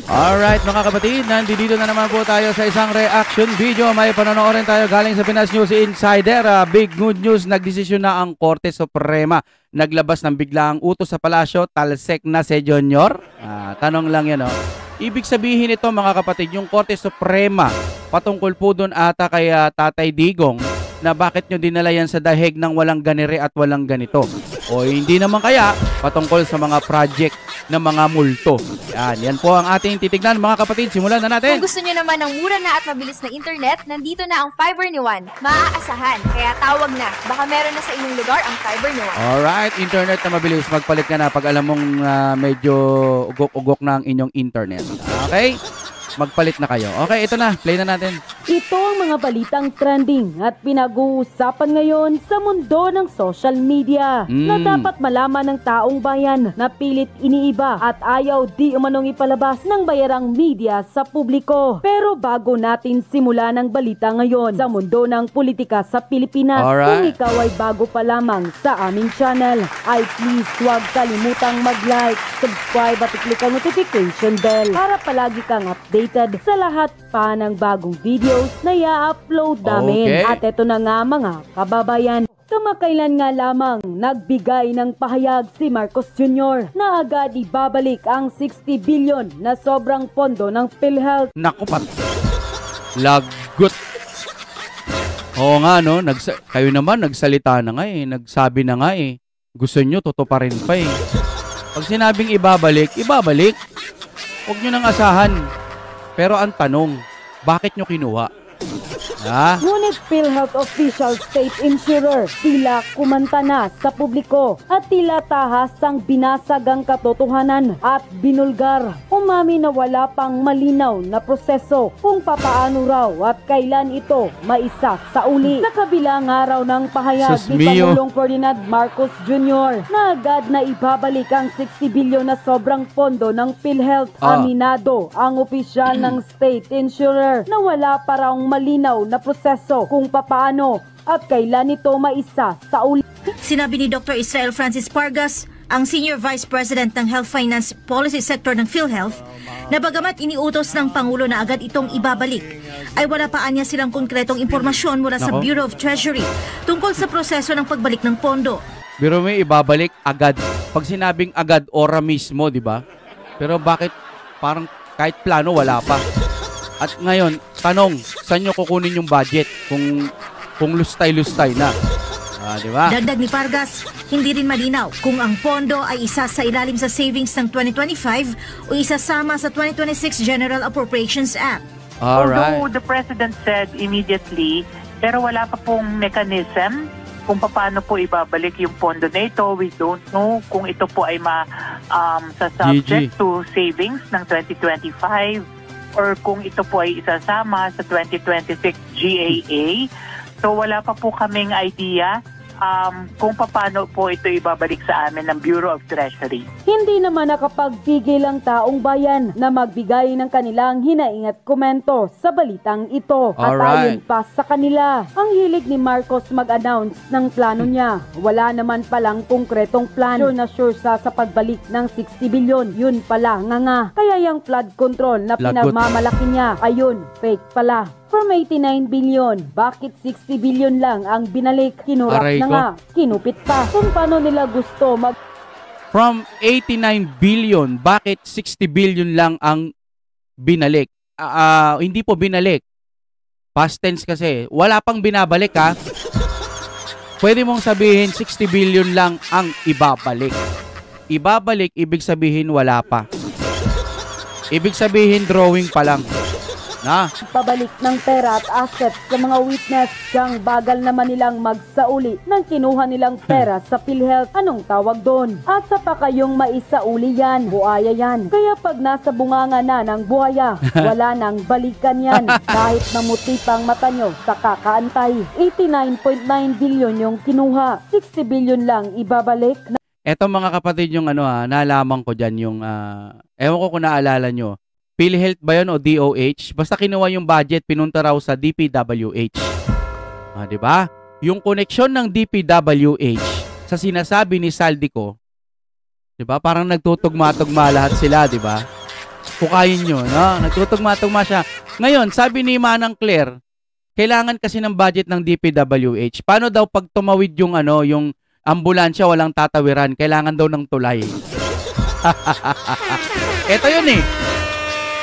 Alright mga kapatid, nandito na naman po tayo sa isang reaction video. May panonoodin tayo galing sa Pinas News Insider. Big good news, nagdesisyon na ang Korte Suprema. Naglabas ng biglaang utos sa palasyo, talsek na si Junior. Tanong lang yan, oh. Ibig sabihin ito mga kapatid, yung Korte Suprema patungkol po doon ata kay Tatay Digong na bakit nyo dinala yan sa dahig ng walang ganire at walang ganito. O hindi naman kaya patungkol sa mga project ng mga multo. Yan po ang ating titignan mga kapatid. Simulan na natin. Kung gusto nyo naman ng mura na at mabilis na internet, nandito na ang Fiber ni Juan. Maaasahan, kaya tawag na. Baka meron na sa inyong lugar ang Fiber ni Juan. Alright, internet na mabilis. Magpalit ka na pag alam mong medyo ugok-ugok na ang inyong internet. Okay? Magpalit na kayo. Okay, ito na. Play na natin. Ito ang mga balitang trending at pinag-uusapan ngayon sa mundo ng social media na dapat malaman ng taong bayan na pilit iniiba at ayaw di umanong ipalabas ng bayarang media sa publiko. Pero bago natin simulan ang balita ngayon sa mundo ng politika sa Pilipinas, kung ikaw ay bago pa lamang sa aming channel, ay please huwag kalimutang mag-like, subscribe at i-click ang notification bell para palagi kang updated sa lahat pa ng bagong videos na i-upload namin. Okay. At ito na nga mga kababayan, kamakailan nga lamang nagbigay ng pahayag si Marcos Jr. na agad ibabalik ang 60 billion na sobrang pondo ng PhilHealth. Naku pat. Lagot. Oo nga no, kayo naman nagsalita na nga eh, nagsabi na nga eh. Gusto nyo, totoo pa rin pa eh. Pag sinabing ibabalik, ibabalik. Huwag nyo nang asahan. Pero ang tanong, bakit nyo kinuha? Ngunit PhilHealth official state insurer tila kumanta na sa publiko at tila tahasang binasag ang katotohanan at binulgar. Umami na wala pang malinaw na proseso kung papaano raw at kailan ito maisa sa uli. Sa kabilang araw ng pahayag ni Pangulong Ferdinand Marcos Jr. na agad na ibabalik ang 60 billion na sobrang pondo ng PhilHealth, aminado ang opisyal ng state insurer na wala pa raw malinaw na proseso kung papaano at kailan ito maisa sa uli. Sinabi ni Dr. Israel Francis Pargas, ang Senior Vice President ng Health Finance Policy Sector ng PhilHealth, na bagamat iniutos ng Pangulo na agad itong ibabalik, ay wala pa niya silang konkretong impormasyon mula sa Bureau of Treasury tungkol sa proseso ng pagbalik ng pondo. Biro may ibabalik agad. Pag sinabing agad, ora mismo, di ba? Pero bakit parang kahit plano wala pa? At ngayon, tanong, saan nyo kukunin yung budget kung lustay-lustay na? Di ba? Dagdag ni Pargas, hindi rin malinaw kung ang pondo ay isa sa ilalim sa savings ng 2025 o isasama sa 2026 General Appropriations Act. Although the President said immediately, pero wala pa pong mechanism kung paano po ibabalik yung pondo na ito. We don't know kung ito po ay sa subject to savings ng 2025 or kung ito po ay isasama sa 2026 GAA. So wala pa po kaming idea kung paano po ito ibabalik sa amin ng Bureau of Treasury. Hindi naman nakapagpigil ang taong bayan na magbigay ng kanilang hinaing at komento sa balitang ito. At ayon pa sa kanila, ang hilig ni Marcos mag-announce ng plano niya. Wala naman palang konkretong plan. Sure na sure sa pagbalik ng 60 billion. Yun pala nga. Kaya yung flood control na pinagmamalaki niya, ayun, fake pala. From 89 billion, bakit 60 billion lang ang binalik? Kinurap na nga, kinupit pa. Kung paano nila gusto From 89 billion, bakit 60 billion lang ang binalik? Hindi po binalik. Past tense kasi. Wala pang binabalik ha. Pwede mong sabihin 60 billion lang ang ibabalik. Ibabalik, ibig sabihin wala pa. Ibig sabihin drawing pa lang. Pabalik ng pera at assets sa mga witness, siyang bagal naman nilang magsauli ng kinuha nilang pera sa PhilHealth. Anong tawag doon? Asa pa kayong maisauli yan? Buhaya yan. Kaya pag nasa bunganga na ng buhaya, wala nang balikan yan. Kahit namuti pang mata nyo sa kakaantay. 89.9 billion yung kinuha. 60 billion lang ibabalik. Eto mga kapatid yung nalaman ko dyan yung, ewan ko kung naalala nyo. PhilHealth ba yun o DOH? Basta kinuha yung budget, pinunta raw sa DPWH. Diba? Yung koneksyon ng DPWH sa sinasabi ni Saldico, diba? Parang nagtutugma-tugma lahat sila, diba? Hukayin nyo, no? Nagtutugma-tugma siya. Ngayon, sabi ni Manang Claire, kailangan kasi ng budget ng DPWH. Paano daw pag tumawid yung yung ambulansya walang tatawiran, kailangan daw ng tulay. Ito yun eh.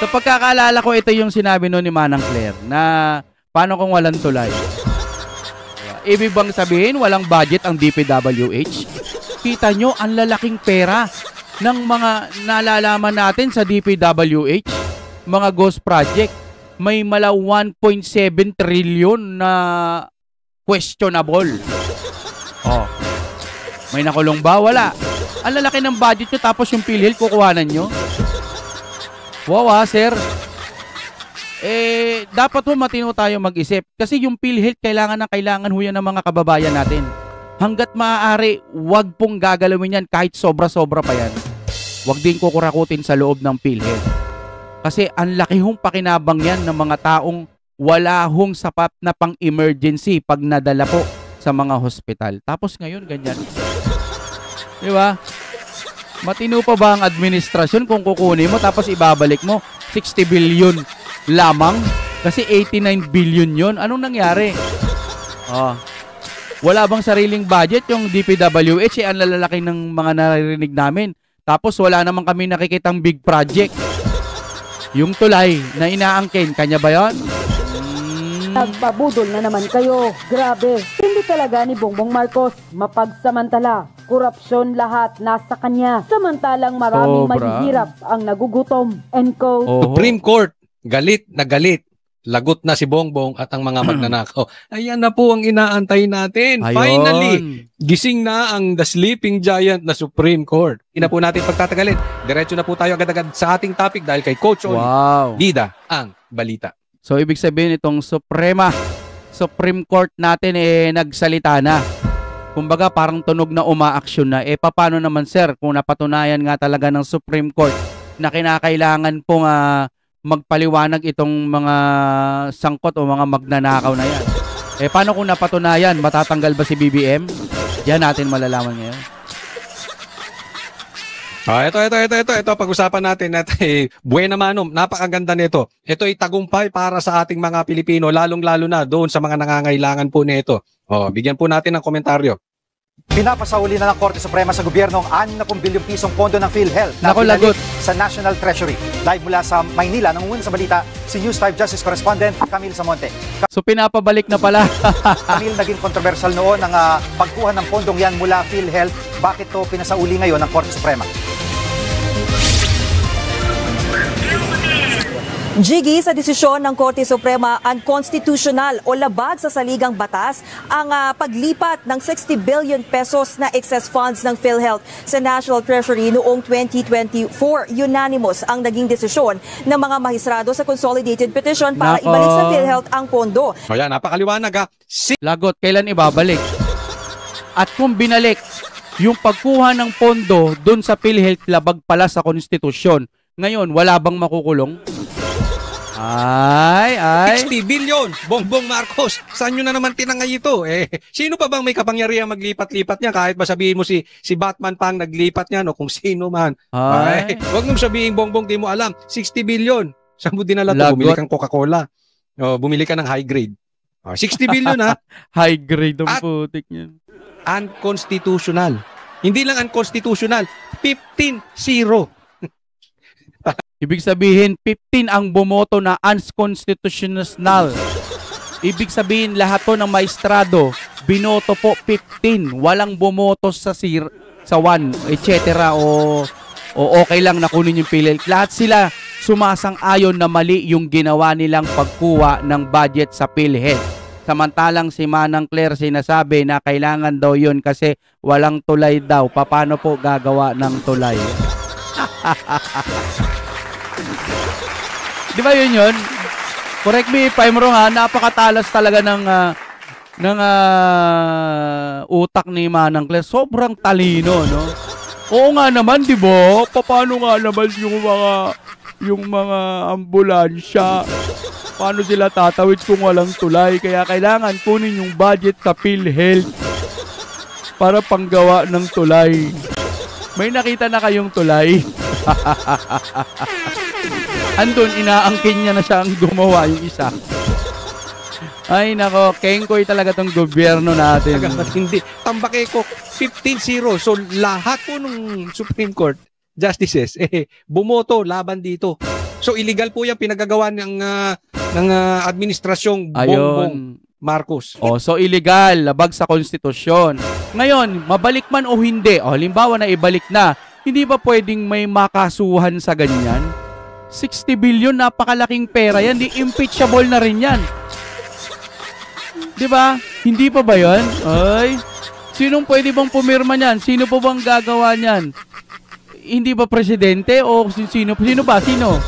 So pagkakaalala ko, ito yung sinabi no ni Manang Claire na paano kung walang tulay? Ibig bang sabihin walang budget ang DPWH? Kita nyo, ang lalaking pera ng mga nalalaman natin sa DPWH, mga ghost project. May mala 1.7 trillion na questionable. Oh. May nakulong ba? Wala. Ang lalaki ng budget nyo tapos yung PhilHealth kukuhanan nyo. Wow sir. Dapat ho matino tayo mag-isip. Kasi yung PhilHealth kailangan ho yan ng mga kababayan natin. Hanggat maaari, wag pong gagalawin yan kahit sobra-sobra pa yan. Wag din kukurakutin sa loob ng PhilHealth. Kasi ang laki hong pakinabang yan ng mga taong wala hong sapat na pang-emergency pag nadala po sa mga hospital. Tapos ngayon, ganyan. Di ba? Matino pa ba ang administrasyon kung kukunin mo tapos ibabalik mo 60 billion lamang? Kasi 89 billion yon. Anong nangyari? Wala bang sariling budget yung DPWH? Ang lalaki ng mga naririnig namin. Tapos wala naman kami nakikitang big project. Yung tulay na inaangkin, kanya ba yun? Nagpabudol na naman kayo. Grabe. Hindi talaga ni Bongbong Marcos mapagsamantala. Korupsyon lahat nasa kanya. Samantalang maraming mahihirap ang nagugutom. And quote, Supreme Court, galit na galit. Lagot na si Bongbong at ang mga magnanakaw. Ayan na po ang inaantay natin. Ayun. Finally, gising na ang the sleeping giant na Supreme Court. Hindi na po natin pagtatagalin. Diretso na po tayo agad-agad sa ating topic dahil kay Coach Oli. Wow. Bida ang balita. So ibig sabihin itong Supreme Court natin nagsalita na. Kumbaga parang tunog na umaaksyon na. Paano naman sir kung napatunayan nga talaga ng Supreme Court na kinakailangan pong magpaliwanag itong mga sangkot o mga magnanakaw na yan. Paano kung napatunayan? Matatanggal ba si BBM? Yan natin malalaman ngayon. Ito pag-usapan natin at buena manum, napakaganda nito. Ito ay tagumpay para sa ating mga Pilipino, lalong-lalo na doon sa mga nangangailangan po nito. Bigyan po natin ng komentaryo. Pinapasauli na ng Korte Suprema sa gobyerno ang 60 bilyong pisong pondo ng PhilHealth na lagot sa National Treasury. Live mula sa Maynila, nangungunan sa balita, si News 5 Justice Correspondent Camille Samonte. So pinapabalik na pala. Camille, naging kontrobersyal noon ang pagkuha ng pondong yan mula PhilHealth. Bakit to pinasauli ngayon ng Korte Suprema? Jiggy, sa desisyon ng Korte Suprema, unconstitutional o labag sa saligang batas ang paglipat ng 60 billion pesos na excess funds ng PhilHealth sa National Treasury noong 2024. Unanimous ang naging desisyon ng mga mahisrado sa consolidated petition para ibalik sa PhilHealth ang pondo. Ayan, napakaliwanag Lagot, kailan ibabalik? At kung binalik, yung pagkuha ng pondo dun sa PhilHealth labag pala sa konstitusyon. Ngayon, wala bang makukulong? 60 billion! Bongbong Marcos! Saan nyo na naman tinangay ito? Sino pa bang may kapangyarihan maglipat-lipat niya? Kahit ba sabihin mo si Batman pang naglipat niya o kung sino man. Huwag mong sabihin, Bongbong, di mo alam. 60 billion! Saan mo dinala ito? Bumili kang Coca-Cola. Bumili ka ng high grade. 60 billion ha? High grade ang putik niyan. Unconstitutional. Hindi lang unconstitutional. 15-0. Ibig sabihin, 15 ang bumoto na unconstitutional. Ibig sabihin, lahat to ng maestrado, binoto po 15. Walang bumoto sa 1, etc. O okay lang na kunin yung PhilHealth. Lahat sila sumasang-ayon na mali yung ginawa nilang pagkuha ng budget sa PhilHealth. Samantalang si Manang Claire sinasabi na kailangan daw yun kasi walang tulay daw. Paano po gagawa ng tulay? Di ba yun? Correct me if I'm wrong ha, napakatalas talaga ng utak ni Manang Claire. Sobrang talino, no? Oo nga naman, di ba? Paano nga naman yung mga ambulansya? Paano sila tatawid kung walang tulay? Kaya kailangan kunin yung budget sa PhilHealth para panggawa ng tulay. May nakita na kayong tulay? andun, inaangkin niya na siya ang gumawa yung isa. Ay nako, kengkoy talaga tong gobyerno natin. Hindi. Tambake ko, 15-0. So lahat po nung Supreme Court justices, bumoto laban dito. So illegal po yan, pinagagawa ng administrasyong Bongbong Marcos. So illegal, labag sa konstitusyon. Ngayon, mabalik man o hindi, halimbawa na ibalik na, hindi ba pwedeng may makasuhan sa ganyan? 60 billion, napakalaking pera yan, di impeachable na rin yan. Di ba? Hindi pa ba yan? Ay, sinong pwede bang pumirma niyan? Sino po bang gagawa niyan? Hindi ba presidente o sino? Sino ba? Sino?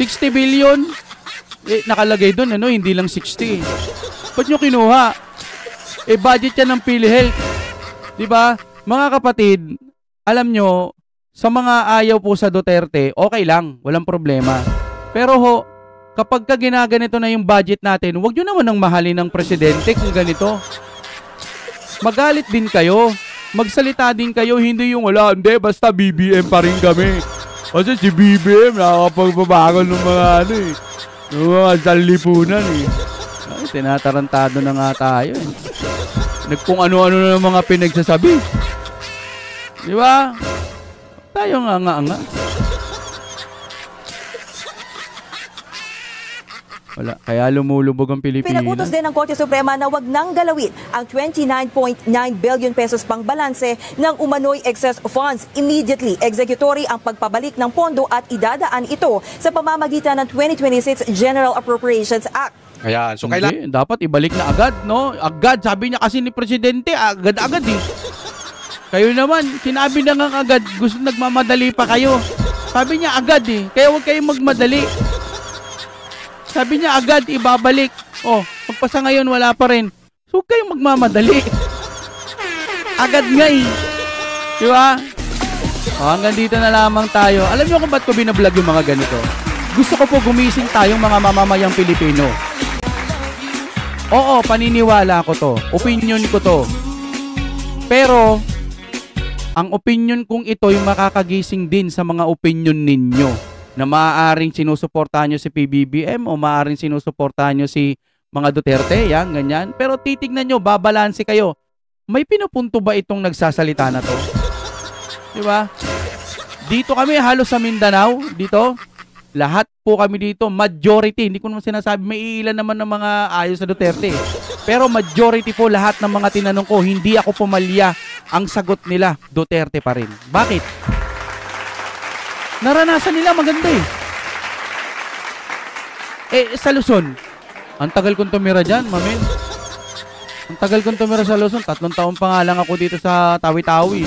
60 billion? Nakalagay doon, hindi lang 60. Ba't nyo kinuha? Budget yan ng PhilHealth. Diba? Mga kapatid, alam nyo, sa mga ayaw po sa Duterte, okay lang, walang problema. Pero kapag ginaganito na yung budget natin, huwag nyo naman ang mahalin ng presidente kung ganito. Magalit din kayo. Magsalita din kayo, hindi yung hindi, basta BBM pa rin kami. Kasi si BBM nakakapagbabagal ng mga ng mga sanlipunan Ay, tinatarantado na nga tayo Kung ano-ano na mga pinagsasabi. Di ba? Tayo nga. Wala. Kaya lumulubog ang Pilipinas. Pinagutos din ng Korte Suprema na wag nang galawin ang 29.9 billion pesos pang balanse ng umano'y excess funds. Immediately, executory ang pagpabalik ng pondo at idadaan ito sa pamamagitan ng 2026 General Appropriations Act. Ayan. So, dapat ibalik na agad, no? Agad. Sabi niya kasi ni Presidente, agad-agad Kayo naman, sinabi na nga agad. Gusto nagmamadali pa kayo. Sabi niya agad Kaya huwag kayong magmadali. Sabi niya agad, ibabalik. Pagpasa ngayon, wala pa rin. So, kayong magmamadali. Agad nga Di ba? Hanggang dito na lamang tayo. Alam niyo kung ba't ko binablog yung mga ganito? Gusto ko po gumising tayong mga mamamayang Pilipino. Oo, paniniwala ko to. Opinion ko to. Pero, ang opinion kong ito yung makakagising din sa mga opinion ninyo. Na maaaring sinusuportahan nyo si PBBM o maaaring sinusuportahan nyo si mga Duterte, ganyan. Pero titignan nyo, babalanse kayo. May pinupunto ba itong nagsasalita na to? Diba? Dito kami, halos sa Mindanao, dito, lahat po kami dito, majority, hindi ko naman sinasabi, may ilan naman ng mga ayaw sa Duterte. Pero majority po lahat ng mga tinanong ko, hindi ako pumalya. Ang sagot nila, Duterte pa rin. Bakit? Naranasan nila maganda sa Luzon, ang tagal kong tumira dyan, mamin. Ang tagal kong tumira sa Luzon, 3 taon pa nga lang ako dito sa Tawi-Tawi.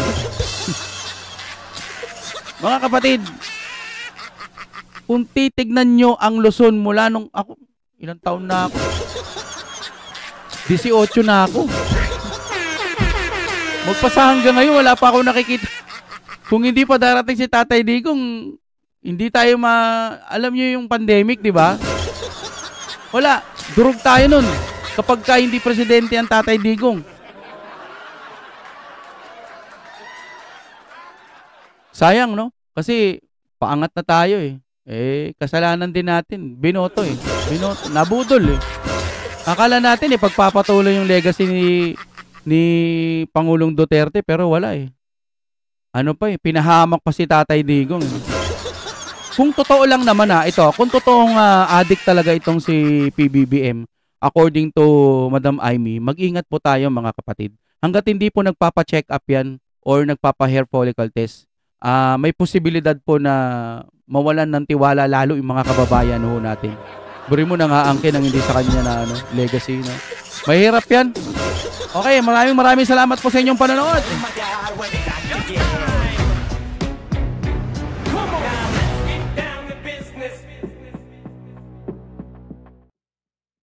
Mga kapatid, kung titignan nyo ang Luzon mula nung ako, ilang taon na ako? 18 na ako. Magpasa hanggang ngayon, wala pa ako nakikita. Kung hindi pa darating si Tatay Digong, hindi tayo alam niyo yung pandemic, di ba? Wala. Durog tayo nun. Kapag hindi presidente ang Tatay Digong. Sayang, no? Kasi paangat na tayo kasalanan din natin. Binoto Binoto. Nabudol Akala natin pagpapatuloy yung legacy ni Pangulong Duterte, pero wala pinahamak pa si Tatay Digong. Kung totoo lang naman kung totoong addict talaga itong si PBBM, according to Madam Amy, mag-ingat po tayo mga kapatid. Hanggat hindi po nagpapa-check up yan or nagpapa-hair follicle test, may posibilidad po na mawalan ng tiwala lalo yung mga kababayan natin. Buri mo na nga angkin ang hindi sa kanya na legacy. No? Mahirap yan. Okay, maraming salamat po sa inyong panonood.